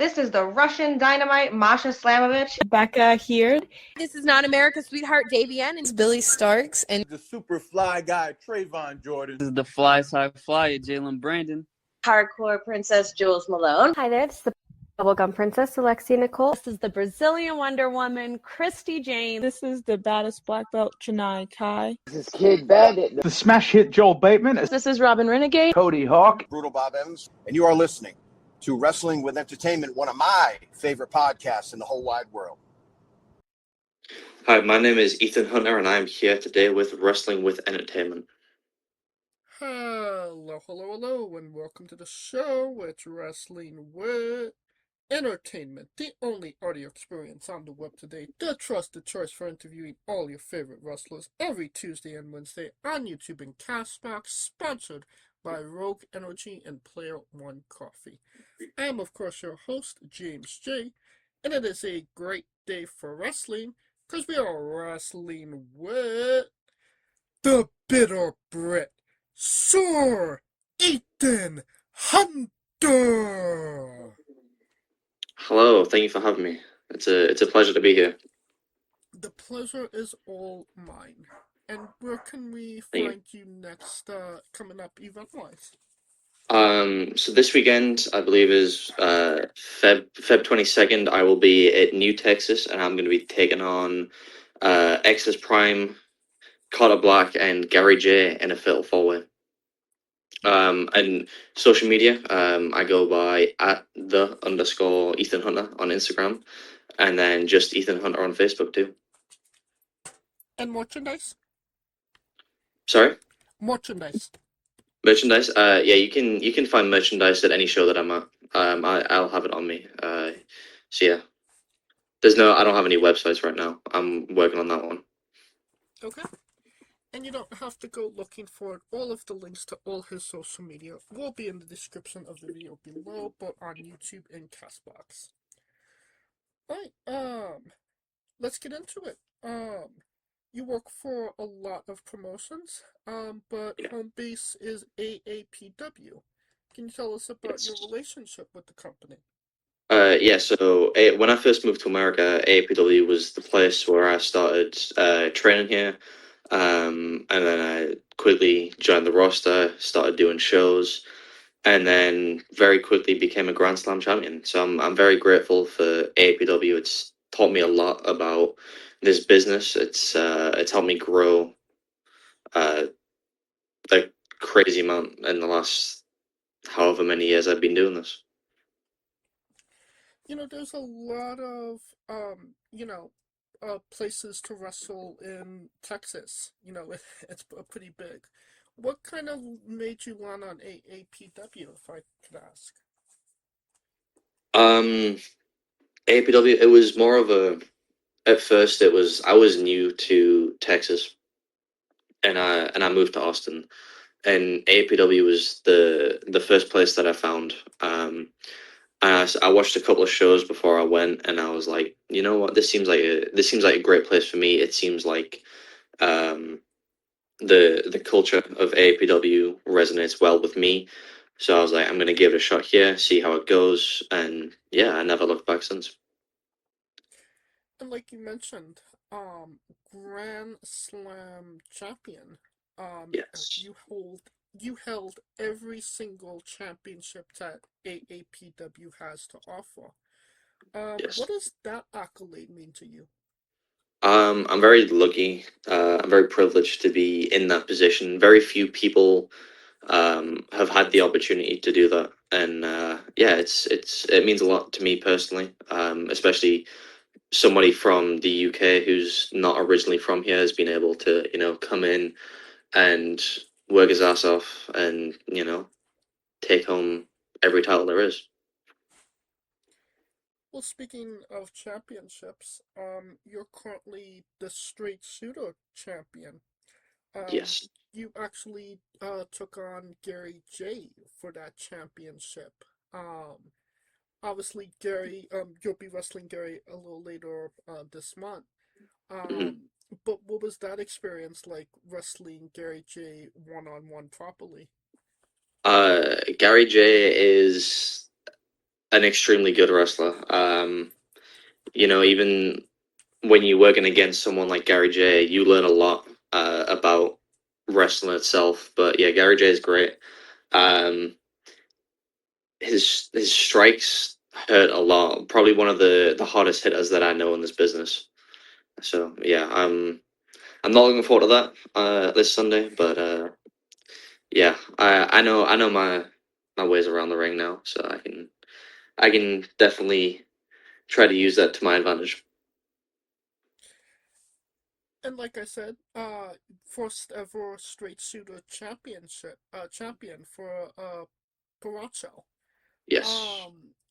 This is the Russian Dynamite, Masha Slamovich. Becca here. This is Not America's Sweetheart, Davian. And It's Billy Starks. And the super fly guy, Trayvon Jordan. This is the fly side flyer, Jalen Brandon. Hardcore Princess, Jules Malone. Hi there, this is the Bubblegum Princess, Alexia Nicole. This is the Brazilian Wonder Woman, Christy James. This is the baddest black belt, Chennai Kai. This is Kid Bandit. The smash hit Joel Bateman. This is Robin Renegade. Cody Hawk. Brutal Bob Evans. And you are listening to Wrestling with Entertainment, one of my favorite podcasts in the whole wide world. Hi, my name is Ethan Hunter, and I'm here today with Wrestling with Entertainment. Hello, and welcome to the show. It's Wrestling with Entertainment, the only audio experience on the web today, the trusted choice for interviewing all your favorite wrestlers every Tuesday and Wednesday on YouTube and Castbox, sponsored by Rogue Energy and Player One Coffee. I am, of course, your host, James J., and it is a great day for wrestling, because we are wrestling with the Bitter Brit, Sir Ethan Hunter. Hello, thank you for having me. It's a pleasure to be here. The pleasure is all mine. And where can we find you next, coming up event-wise? So this weekend, I believe, is Feb 22nd. I will be at New Texas, and I'm going to be taking on Exodus Prime, Carter Black, and Gary J in a fatal four-way. And social media, I go by @the_Ethan Hunter on Instagram, and then just Ethan Hunter on Facebook too. And merchandise? Sorry? Merchandise. Merchandise? Yeah, you can find merchandise at any show that I'm at. I'll have it on me. So yeah, I don't have any websites right now. I'm working on that one. Okay. And you don't have to go looking for it. All of the links to all his social media will be in the description of the video below, but on YouTube and Castbox. Alright, let's get into it. You work for a lot of promotions, but home base is AAPW. Can you tell us about your relationship with the company? Yeah, so when I first moved to America, AAPW was the place where I started training here. And then I quickly joined the roster, started doing shows, and then very quickly became a Grand Slam champion. So I'm very grateful for AAPW. It's taught me a lot about this business. It's helped me grow a crazy amount in the last however many years I've been doing this. You know, there's a lot of places to wrestle in Texas. You know, it's pretty big. What kind of made you land on AAPW, if I could ask? AAPW, it was more of at first I was new to Texas, and I moved to Austin, and AAPW was the first place that I found. I watched a couple of shows before I went, and I was like, you know what, this seems like a great place for me. It seems like the culture of AAPW resonates well with me. So I was like, I'm gonna give it a shot here, see how it goes, and yeah, I never looked back since. And like you mentioned, Grand Slam champion. Yes. You held every single championship that AAPW has to offer. Yes. What does that accolade mean to you? I'm very lucky. I'm very privileged to be in that position. Very few people have had the opportunity to do that, and yeah, it means a lot to me personally, especially somebody from the UK who's not originally from here has been able to come in and work his ass off and take home every title there is. Well, speaking of championships, you're currently the straight shooter champion. Yes. You actually took on Gary J for that championship. Obviously, Gary, you'll be wrestling Gary a little later this month. But what was that experience like, wrestling Gary J one-on-one properly? Gary J is an extremely good wrestler. Even when you're working against someone like Gary J, you learn a lot about wrestling itself. But yeah, Gary J is great. Um, his strikes hurt a lot. Probably one of the hardest hitters that I know in this business. So yeah, I'm not looking forward to that this Sunday. But yeah, I know my ways around the ring now, so I can definitely try to use that to my advantage. And like I said, first ever straight shooter champion for Paracho. Yes.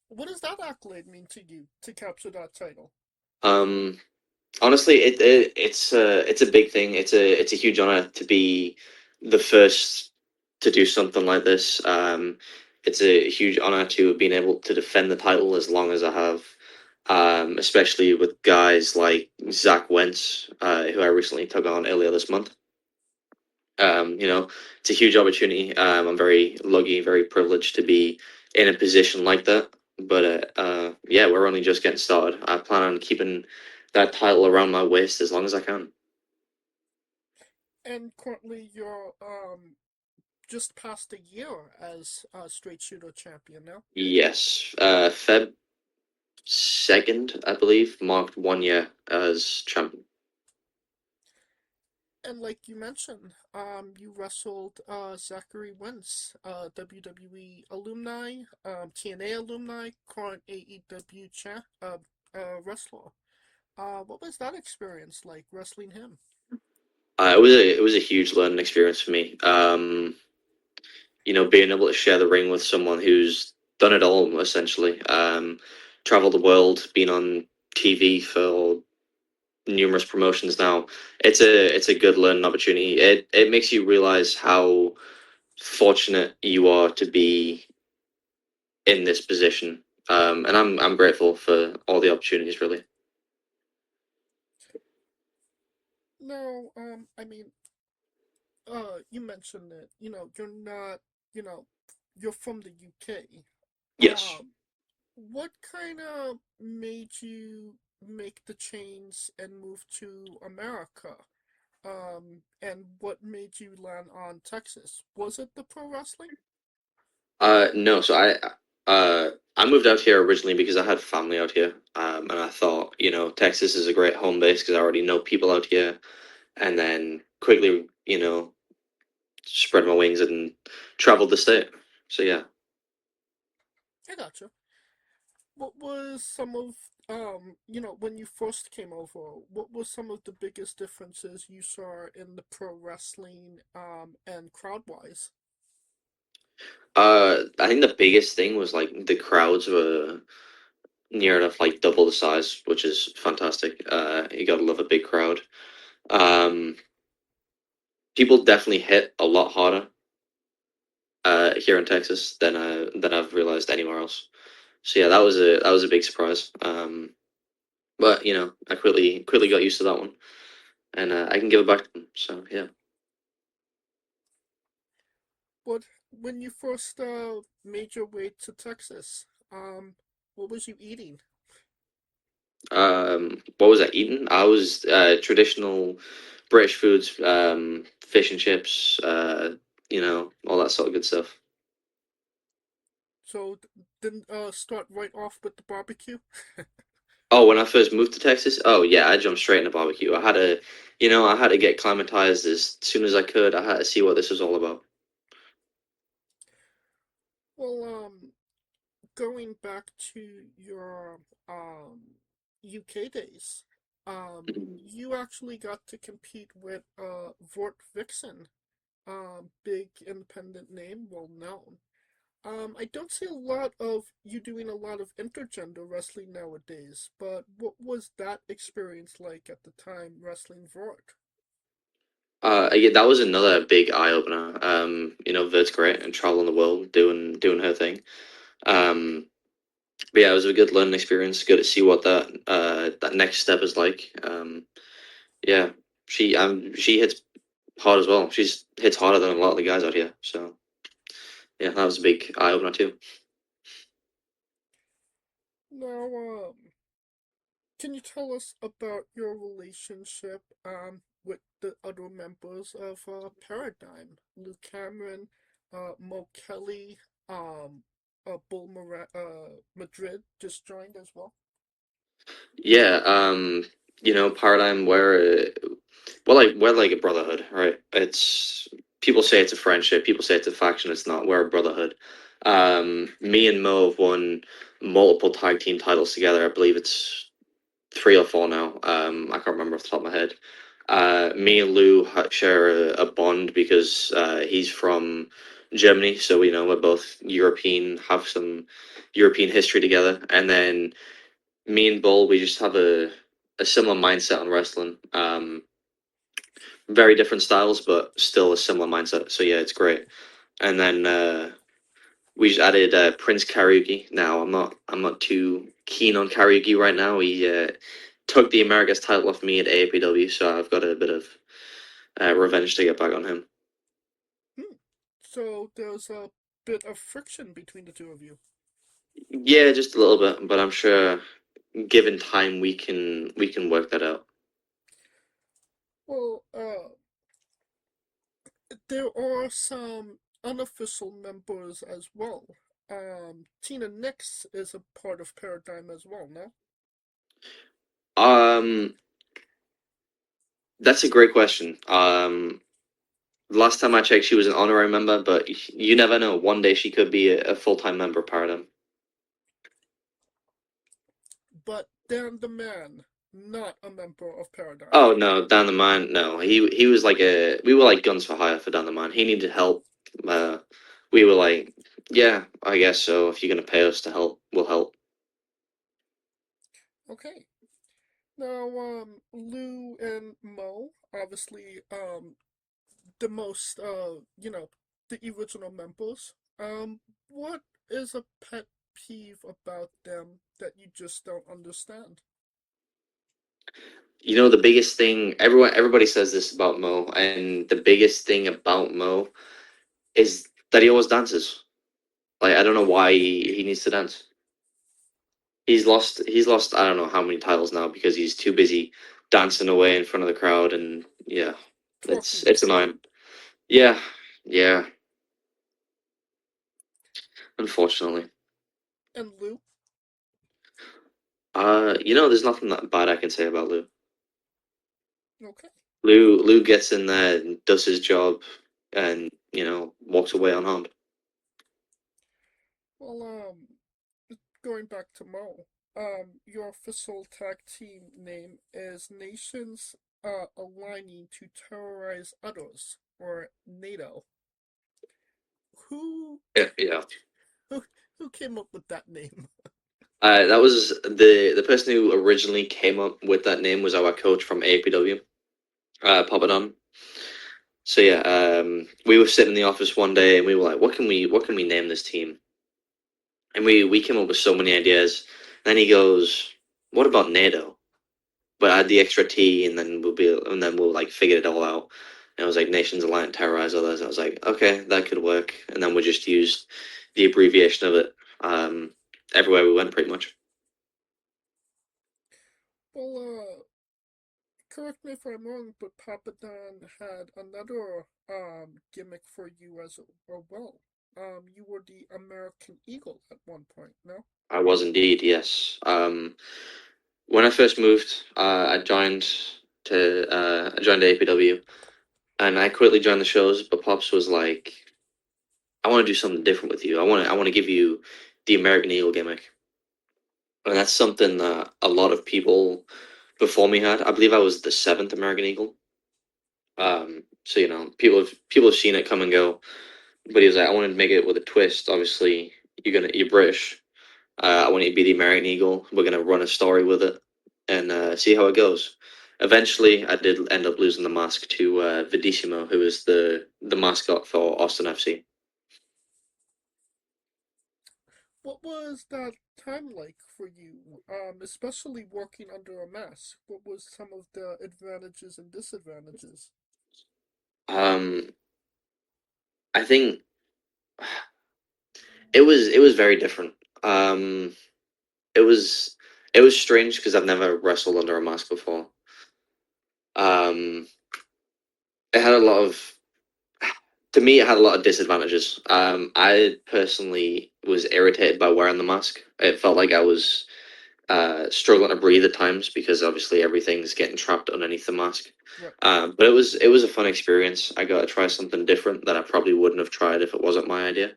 What does that accolade mean to you to capture that title? Honestly, it's a big thing. It's a huge honor to be the first to do something like this. It's a huge honor to have been able to defend the title as long as I have. Especially with guys like Zack Wentz, who I recently took on earlier this month. It's a huge opportunity. I'm very lucky, very privileged to be in a position like that. But yeah, we're only just getting started. I plan on keeping that title around my waist as long as I can. And currently, you're just past a year as straight shooter champion now. Yes, Feb 2nd, I believe, marked 1 year as champion. And like you mentioned, you wrestled Zachary Wentz, WWE alumni, TNA alumni, current AEW wrestler. What was that experience like wrestling him? It was a huge learning experience for me. Being able to share the ring with someone who's done it all essentially. Traveled the world, been on TV for numerous promotions now. It's a good learning opportunity. It makes you realize how fortunate you are to be in this position. And I'm grateful for all the opportunities, really. No, I mean, you mentioned that, you're not, you're from the UK. Yes. What kind of made you make the change and move to America? And what made you land on Texas? Was it the pro wrestling? No. So I moved out here originally because I had family out here, and I thought, Texas is a great home base because I already know people out here, and then quickly, spread my wings and traveled the state. So yeah. I gotcha. What was some of, when you first came over, what was some of the biggest differences you saw in the pro wrestling, and crowd-wise? I think the biggest thing was like the crowds were near enough like double the size, which is fantastic. You gotta love a big crowd. Um, People definitely hit a lot harder here in Texas than I've realized anywhere else. So yeah, that was a big surprise. But I quickly got used to that one, and I can give it back to them. So yeah. But when you first made your way to Texas, what was you eating? What was I eating? I was traditional British foods, fish and chips, all that sort of good stuff. So didn't start right off with the barbecue? Oh, when I first moved to Texas, oh yeah, I jumped straight into barbecue. I had to get acclimatized as soon as I could. I had to see what this was all about. Well, going back to your UK days, you actually got to compete with Vort Vixen, big independent name, well known. I don't see a lot of you doing a lot of intergender wrestling nowadays, but what was that experience like at the time wrestling Vort? Yeah, that was another big eye opener. Vert's great and traveling the world doing her thing. Um, but yeah, it was a good learning experience. Good to see what that next step is like. Yeah, she hits hard as well. She's hits harder than a lot of the guys out here. So yeah, that was a big eye opener too. Now, can you tell us about your relationship with the other members of Paradigm? Luke Cameron, Mo Kelly, Madrid just joined as well. Yeah, Paradigm, we're like a brotherhood, right? It's people say it's a friendship, people say it's a faction. It's not. We're a brotherhood. Me and Mo have won multiple tag team titles together. I believe it's 3 or 4 now. I can't remember off the top of my head. Me and Lou share a bond because he's from Germany, so we're both European, have some European history together, and then me and Bull, we just have a similar mindset on wrestling. Very different styles, but still a similar mindset. So yeah, it's great. And then we just added Prince Karaoke. Now I'm not too keen on Karaoke right now. He took the America's title off me at AAPW, so I've got a bit of revenge to get back on him. So there's a bit of friction between the two of you. Yeah, just a little bit, but I'm sure given time we can work that out. Well, there are some unofficial members as well. Tina Nix is a part of Paradigm as well, no? That's a great question. Last time I checked, she was an honorary member, but you never know. One day she could be a full-time member of Paradigm. But Dan the Man, not a member of Paradigm. Oh no, Dan the Man, no. He was like we were like guns for hire for Dan the Man. He needed help. We were like, yeah, I guess so. If you're gonna pay us to help, we'll help. Okay. Now, Lou and Mo, obviously, the most, the original members. What is a pet peeve about them that you just don't understand? The biggest thing, everybody says this about Mo, and the biggest thing about Mo is that he always dances. Like, I don't know why he needs to dance. He's lost I don't know how many titles now because he's too busy dancing away in front of the crowd, and yeah, it's annoying. Yeah, yeah. Unfortunately. And Lou? There's nothing that bad I can say about Lou. Okay. Lou gets in there and does his job and, walks away unharmed. Well, going back to Mo, your official tag team name is Nations Aligning to Terrorize Others, or NATO. Who Yeah. who came up with that name? That was the person who originally came up with that name was our coach from AAPW, Papadon. So yeah, we were sitting in the office one day and we were like, what can we name this team? And we came up with so many ideas. Then he goes, what about NATO? But add the extra T and then we'll like figure it all out. And it was like Nations Alliance Terrorize Others. I was like, okay, that could work. And then we just used the abbreviation of it everywhere we went pretty much. Well, correct me if I'm wrong, but Papadon had another gimmick for you as well. You were the American Eagle at one point, no? I was indeed, yes. When I first moved, I joined APW, and I quickly joined the shows. But Pops was like, "I want to do something different with you. I want to give you the American Eagle gimmick," and that's something that a lot of people before me had. I believe I was the 7th American Eagle. So people have seen it come and go, but he was like, "I wanted to make it with a twist. Obviously, you're British. I want you to be the American Eagle. We're gonna run a story with it and see how it goes." Eventually, I did end up losing the mask to Vidissimo, who is the mascot for Austin FC. What was that time like for you, especially working under a mask? What was some of the advantages and disadvantages? I think it was very different. it was strange because I've never wrestled under a mask before. It had a lot of, to me, it had a lot of disadvantages. I personally was irritated by wearing the mask. It felt like I was struggling to breathe at times because obviously everything's getting trapped underneath the mask. Right. But it was a fun experience. I got to try something different that I probably wouldn't have tried if it wasn't my idea.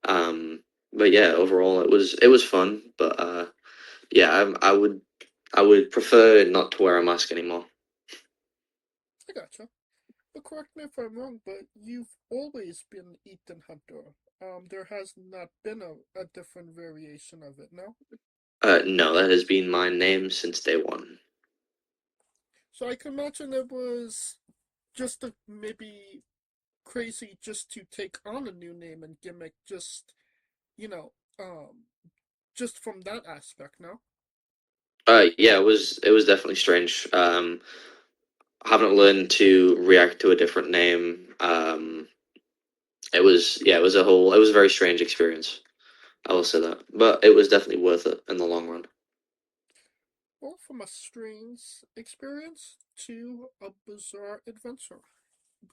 But yeah, overall it was fun. But yeah, I would prefer not to wear a mask anymore. I gotcha. But correct me if I'm wrong, but you've always been Ethan Hunter. There has not been a different variation of it, no? No, that has been my name since day one. So I can imagine it was just maybe crazy just to take on a new name and gimmick, just, you know, just from that aspect, no? Yeah, it was definitely strange. Haven't learned to react to a different name. It was it was a very strange experience. I will say that, but it was definitely worth it in the long run. Well, from a strange experience to a bizarre adventure.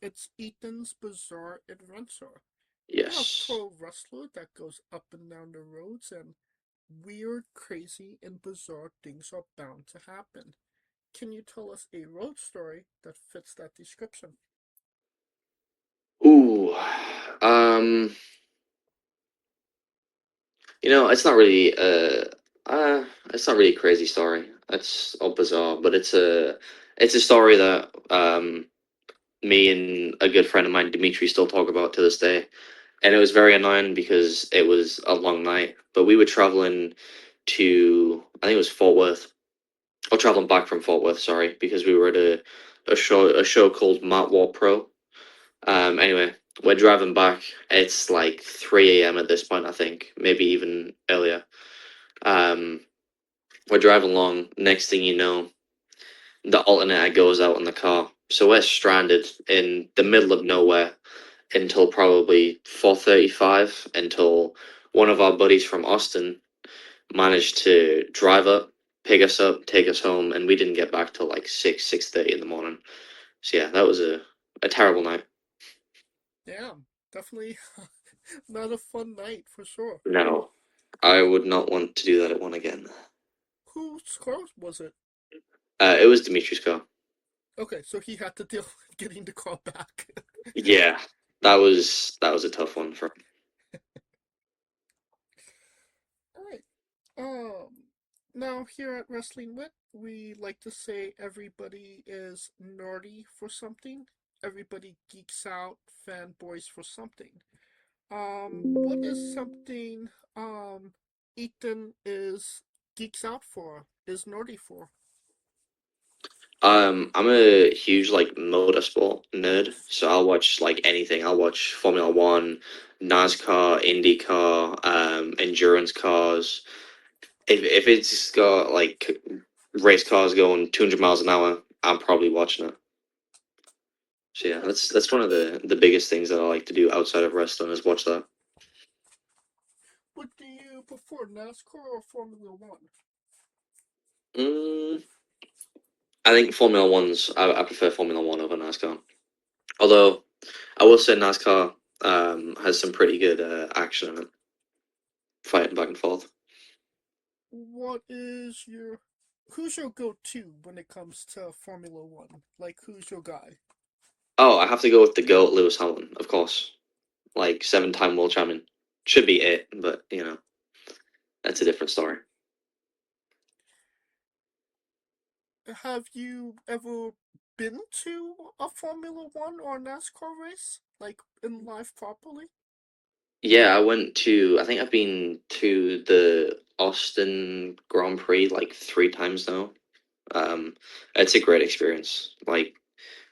It's Ethan's Bizarre Adventure. Yes. You're a pro wrestler that goes up and down the roads, and weird, crazy, and bizarre things are bound to happen. Can you tell us a road story that fits that description? Ooh, you know, it's not really a crazy story. It's all bizarre, but it's a story that me and a good friend of mine, Dimitri, still talk about to this day. And it was very annoying because it was a long night, but we were traveling to, I think it was Fort Worth, or traveling back from Fort Worth, sorry, because we were at a show called Mat War Pro. Anyway, we're driving back. It's like 3 a.m. at this point, I think, maybe even earlier. Um, we're driving along. Next thing you know, the alternator goes out in the car. So we're stranded in the middle of nowhere until probably 4:35, until one of our buddies from Austin managed to drive up, pick us up, take us home, and we didn't get back till like 6:30 in the morning. So yeah, that was a terrible night. Yeah, definitely not a fun night for sure. No, I would not want to do that at one again. Whose car was it? It was Dimitri's car. Okay, so he had to deal with getting the car back. Yeah, that was a tough one for him. Alright. Now here at Wrestling Wit, we like to say everybody is nerdy for something. Everybody geeks out, fanboys for something. What is something Ethan is geeks out for, is nerdy for? I'm a huge like motorsport nerd, so I'll watch like anything. I'll watch Formula One, NASCAR, IndyCar, endurance cars. If it's got like race cars going 200 miles an hour, I'm probably watching it. So yeah, that's one of the biggest things that I like to do outside of wrestling is watch that. What do you prefer, NASCAR or Formula One? I think Formula One's. I prefer Formula One over NASCAR. Although I will say NASCAR has some pretty good action in it, fighting back and forth. Who's your go-to when it comes to Formula One? Like, who's your guy? Oh, I have to go with the GOAT, Lewis Hamilton, of course. Like 7-time world champion. Should be it, but you know, that's a different story. Have you ever been to a Formula One or NASCAR race? Like, in life properly? Yeah, I think I've been to the Austin Grand Prix like 3 times now. It's a great experience. Like,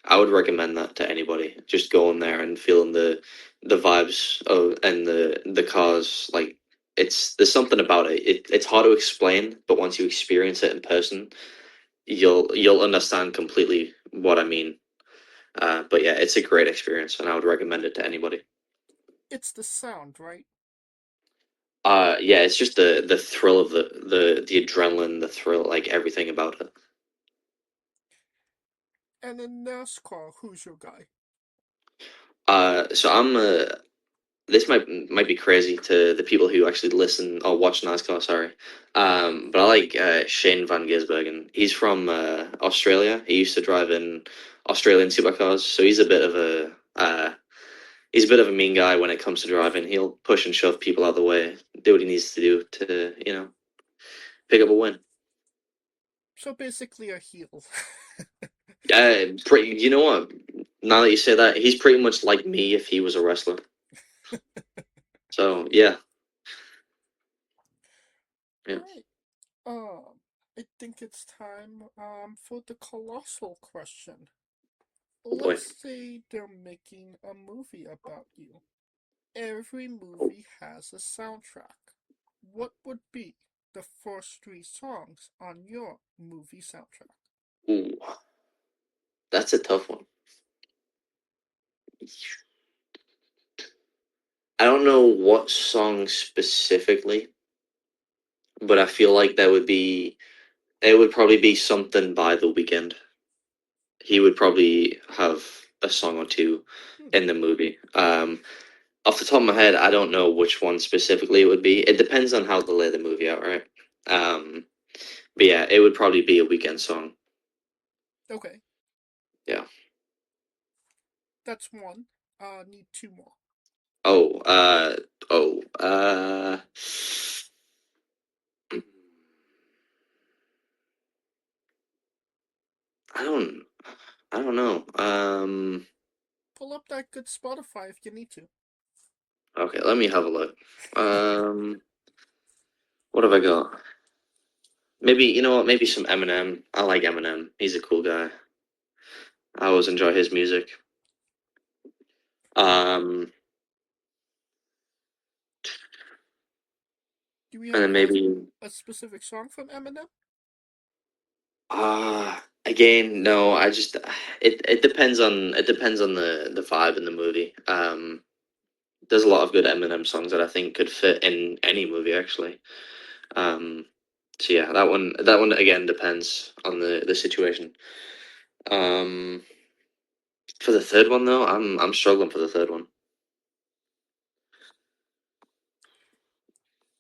I would recommend that to anybody. Just going there and feeling the vibes of and the cars. Like, there's something about it. It's hard to explain, but once you experience it in person, you'll understand completely what I mean. But yeah, it's a great experience, and I would recommend it to anybody. It's the sound, right? Yeah, it's just the thrill of the adrenaline, the thrill, like everything about it. And in NASCAR, who's your guy? So I'm this might be crazy to the people who actually listen or watch NASCAR, sorry. But I like Shane Van Gisbergen. He's from Australia. He used to drive in Australian supercars, so he's a bit of a mean guy when it comes to driving. He'll push and shove people out of the way, do what he needs to do to, pick up a win. So basically a heel. You know what? Now that you say that, he's pretty much like me if he was a wrestler. So yeah. Yeah. Alright. I think it's time for the colossal question. Let's say they're making a movie about you. Every movie has a soundtrack. What would be the first 3 songs on your movie soundtrack? Ooh, that's a tough one. I don't know what song specifically, but I feel like it would probably be something by The Weeknd. He would probably have a song or two in the movie. Off the top of my head, I don't know which one specifically it would be. It depends on how they lay the movie out, right? But yeah, it would probably be a Weeknd song. Okay. Yeah. That's one. Need 2 more. I don't know. Pull up that good Spotify if you need to. Okay, let me have a look. What have I got? Maybe, you know what? Maybe some Eminem. I like Eminem. He's a cool guy. I always enjoy his music. Do we And then have maybe a specific song from Eminem? again, no. It depends on the vibe in the movie. There's a lot of good Eminem songs that I think could fit in any movie actually. So yeah, that one again depends on the situation. For the third one though, I'm struggling for the third one.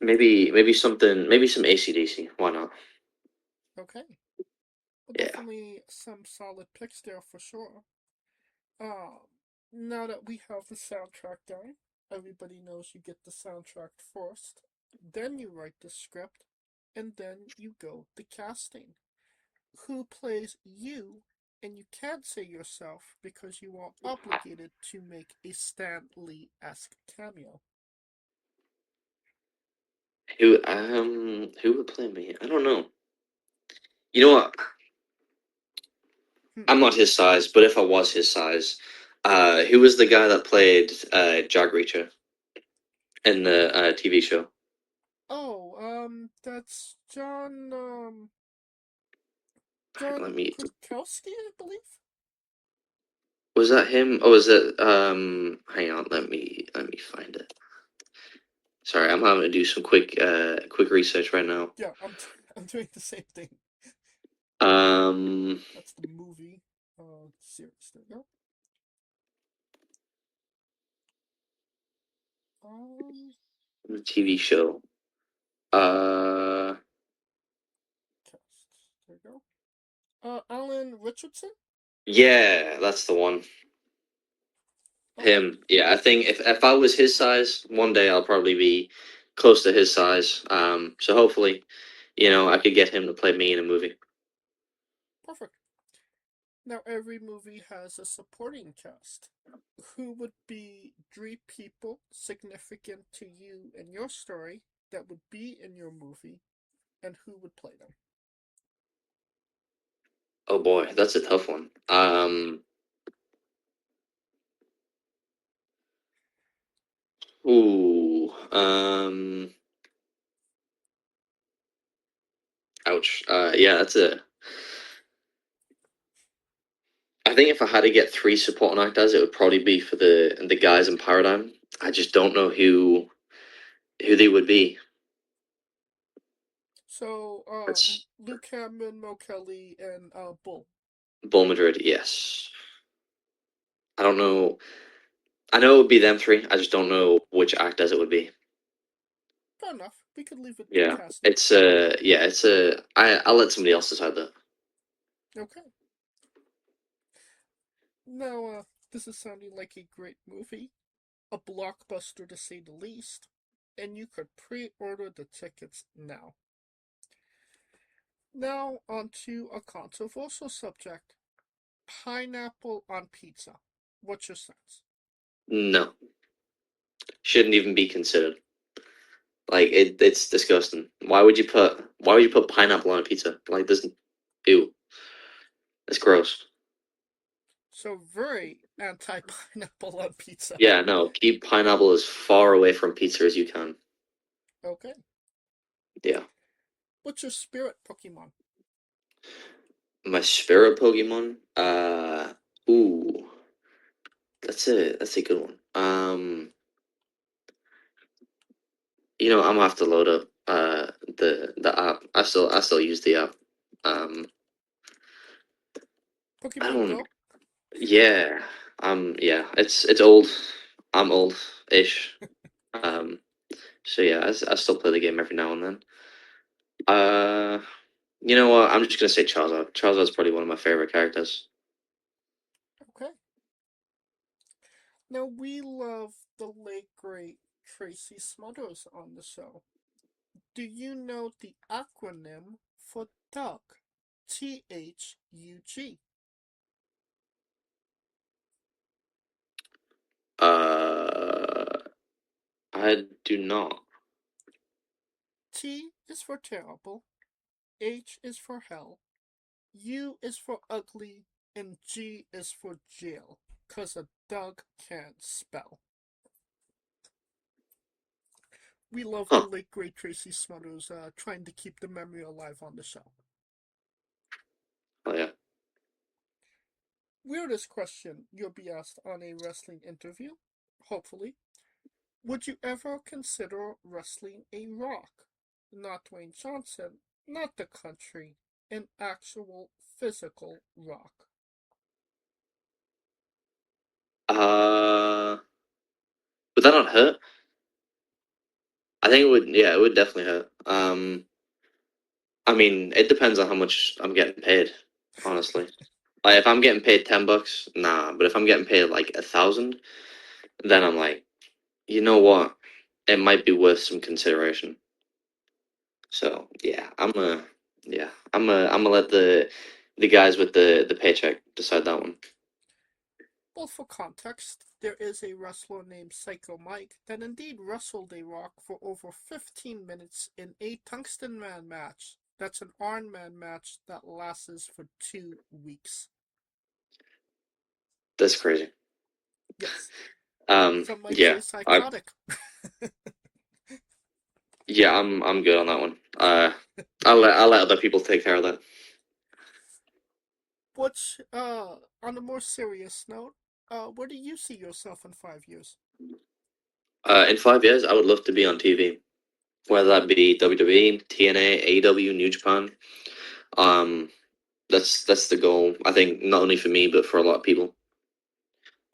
Maybe some AC/DC. Why not? Okay. Well, Yeah. definitely some solid picks there for sure. Now that we have the soundtrack down, everybody knows you get the soundtrack first, then you write the script, and then you go the casting. Who plays you? And you can't say yourself because you are obligated to make a Stan Lee-esque cameo. Who would play me? I don't know. You know what? I'm not his size, but if I was his size, who was the guy that played Jack Reacher in the TV show? That's John Kwiatkowski, I believe. Was that him? Or was it hang on, let me find it. Sorry, I'm having to do some quick research right now. Yeah, I'm doing the same thing. That's the movie series. There you go. The TV show. Cast. There you go. Alan Richardson? Yeah, that's the one. Him. Yeah, I think if I was his size, one day I'll probably be close to his size. So hopefully, I could get him to play me in a movie. Perfect. Now every movie has a supporting cast. Who would be 3 people significant to you and your story that would be in your movie, and who would play them? Oh boy, that's a tough one. Ooh. Ouch. Yeah, that's a. I think if I had to get 3 supporting actors, it would probably be for the guys in Paradigm. I just don't know who who they would be. So, That's Luke Cameron, Mo Kelly, and Bull. Bull Madrid, yes. I don't know. I know it would be them three. I just don't know which actors it would be. Fair enough. We could leave it Yeah, to casting. I'll let somebody else decide that. Okay. Now, this is sounding like a great movie, a blockbuster to say the least, and you could pre-order the tickets now. Now, on to a controversial subject. Pineapple on pizza. What's your sense? No, shouldn't even be considered. Like it's disgusting. Why would you put pineapple on a pizza? Like this, ew. It's gross. So, very anti-pineapple on pizza. Yeah, no. Keep pineapple as far away from pizza as you can. Okay. Yeah. What's your spirit Pokemon? My spirit Pokemon. Ooh. That's a good one. I'm gonna have to load up the app. I still use the app. I Pokemon don't. Go? Yeah. Yeah. It's old. I'm old-ish. So yeah, I still play the game every now and then. You know what? I'm just gonna say Charizard. Charizard's probably one of my favorite characters. Okay. Now, we love the late great Tracy Smothers on the show. Do you know the acronym for Doug? THUG. I do not. T is for terrible, H is for hell, U is for ugly, and G is for jail, 'cause a Doug can't spell. We love the late great Tracy Smothers trying to keep the memory alive on the show. Oh yeah. Weirdest question you'll be asked on a wrestling interview, hopefully. Would you ever consider wrestling a Rock? Not Dwayne Johnson, not the country, an actual physical Rock. Would that not hurt? I think it would. Yeah, it would definitely hurt. I mean, it depends on how much I'm getting paid. Honestly, like if I'm getting paid $10, nah. But if I'm getting paid like 1,000, then I'm like, you know what? It might be worth some consideration. So yeah, I'm gonna let the guys with the paycheck decide that one. Well, for context, there is a wrestler named Psycho Mike that indeed wrestled a Rock for over 15 minutes in a Tungsten Man match. That's an Iron Man match that lasts for 2 weeks. That's crazy. Yes. Some might yeah, say psychotic. Yeah, I'm good on that one. I'll let other people take care of that. Which, on a more serious note, where do you see yourself in 5 years? In 5 years, I would love to be on TV, whether that be WWE, TNA, AEW, New Japan. That's the goal. I think not only for me but for a lot of people.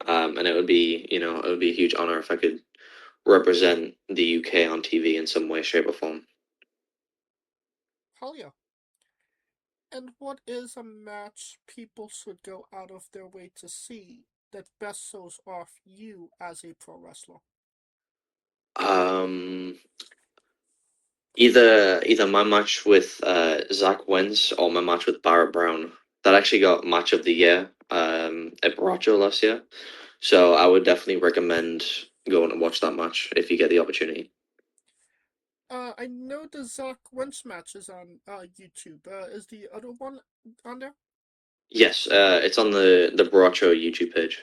And it would be a huge honor if I could represent the UK on TV in some way, shape, or form. Hell yeah. And what is a match people should go out of their way to see that best shows off you as a pro wrestler? Either my match with Zack Wentz or my match with Barrett Brown. That actually got match of the year at Baracho last year. So I would definitely recommend going and watch that match if you get the opportunity. I know the Zack Wentz match is on YouTube. Is the other one on there? Yes, it's on the Baracho YouTube page.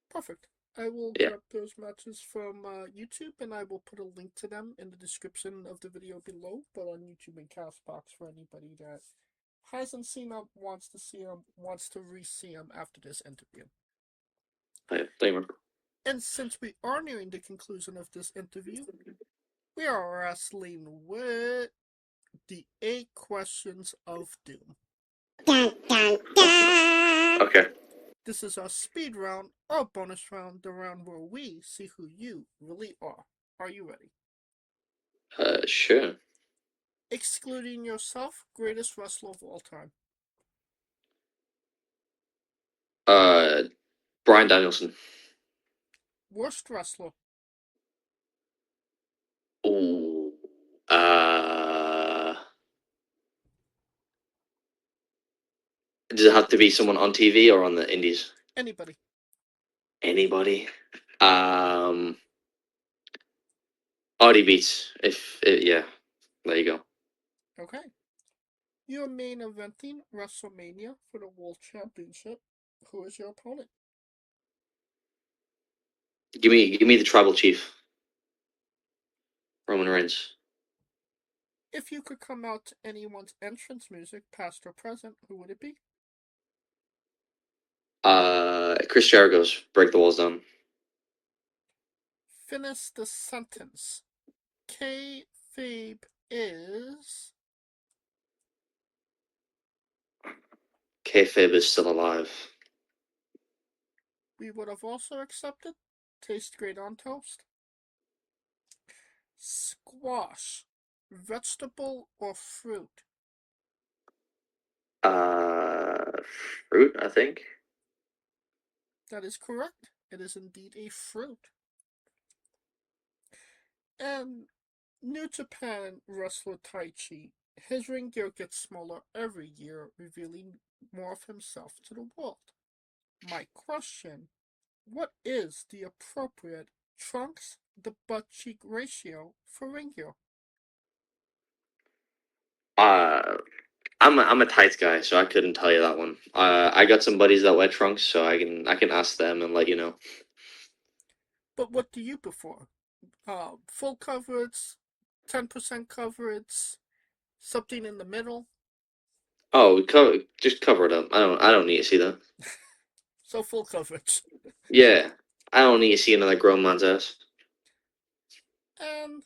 Perfect. I will Yeah. grab those matches from YouTube, and I will put a link to them in the description of the video below, but on YouTube and Castbox for anybody that hasn't seen them, wants to see them, wants to re-see them after this interview. Thank you. And since we are nearing the conclusion of this interview, We are wrestling with the 8 questions of doom. Okay. This is our speed round, our bonus round, the round where we see who you really are. Are you ready? Sure. Excluding yourself, greatest wrestler of all time. Bryan Danielson. Worst wrestler. Ooh. Does it have to be someone on TV or on the indies? Anybody. Anybody? Audie Beats. Yeah. There you go. Okay. You're main eventing WrestleMania for the World Championship. Who is your opponent? Give me the tribal chief. Roman Reigns. If you could come out to anyone's entrance music, past or present, who would it be? Chris Jericho's Break the Walls Down. Finish the sentence. Kayfabe is... Kayfabe is still alive. We would have also accepted. Tastes great on toast. Squash. Vegetable or fruit? Fruit, I think. That is correct. It is indeed a fruit. And New Japan wrestler Taichi. His ring gear gets smaller every year, revealing more of himself to the world. My question, what is the appropriate trunks to butt cheek ratio for ring gear? I'm a tights guy, so I couldn't tell you that one. I got some buddies that wear trunks, so I can ask them and let you know. But what do you prefer? Full coverage, 10% coverage, something in the middle? Oh, just cover it up. I don't need to see that. So full coverage. Yeah, I don't need to see another grown man's ass. And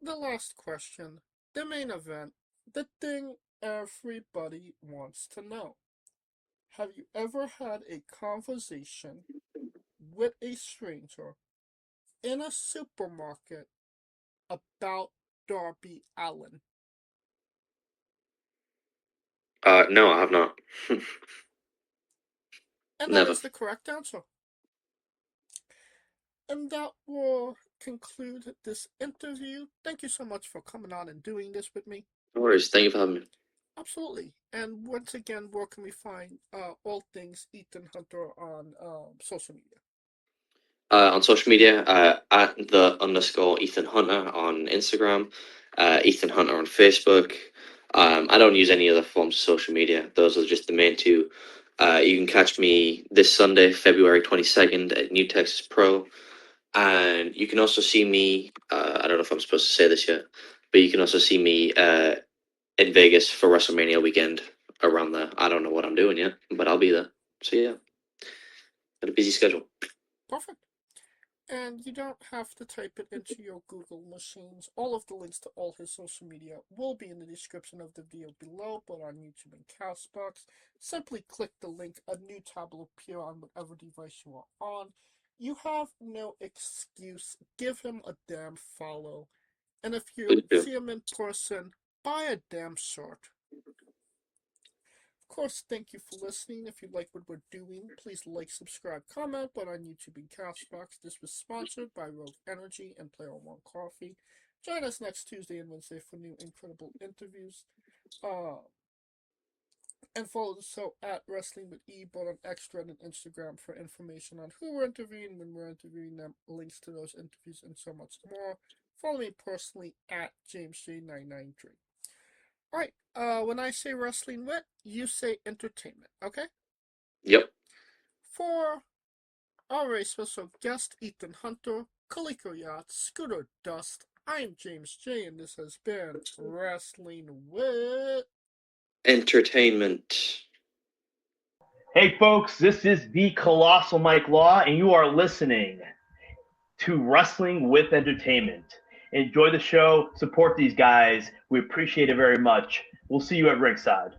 the last question, the main event, the thing everybody wants to know. Have you ever had a conversation with a stranger in a supermarket about Darby Allin? No, I have not. And Never. that is the correct answer. And that will conclude this interview. Thank you so much for coming on and doing this with me. No worries. Thank you for having me. Absolutely. And once again, where can we find all things Ethan Hunter on social media? On social media, at the _Ethan Hunter on Instagram, Ethan Hunter on Facebook. I don't use any other forms of social media. Those are just the main two. You can catch me this Sunday, February 22nd at New Texas Pro. And you can also see me, I don't know if I'm supposed to say this yet, but you can also see me in Vegas for WrestleMania weekend around there. I don't know what I'm doing yet, but I'll be there. So yeah, got a busy schedule. Perfect. And you don't have to type it into your Google machines. All of the links to all his social media will be in the description of the video below, but on YouTube and Castbox. Simply click the link. A new tab will appear on whatever device you are on. You have no excuse. Give him a damn follow. And if you see him in person, buy a damn shirt. Of course, thank you for listening. If you like what we're doing, please like, subscribe, comment. But on YouTube and Castbox, this was sponsored by Rogue Energy and Player One Coffee. Join us next Tuesday and Wednesday for new incredible interviews. And follow the show at Wrestling with E, but on Extra and Instagram for information on who we're interviewing, when we're interviewing them, links to those interviews, and so much more. Follow me personally at JamesJ993. Alright, when I say Wrestling Wit, you say entertainment, okay? Yep. For our very special guest, Ethan Hunter, Coleco Yachts, Scooter Dust, I'm James J, and this has been Wrestling Wit Entertainment. Hey folks, this is the Colossal Mike Law, and you are listening to Wrestling with Entertainment. Enjoy the show. Support these guys. We appreciate it very much. We'll see you at ringside.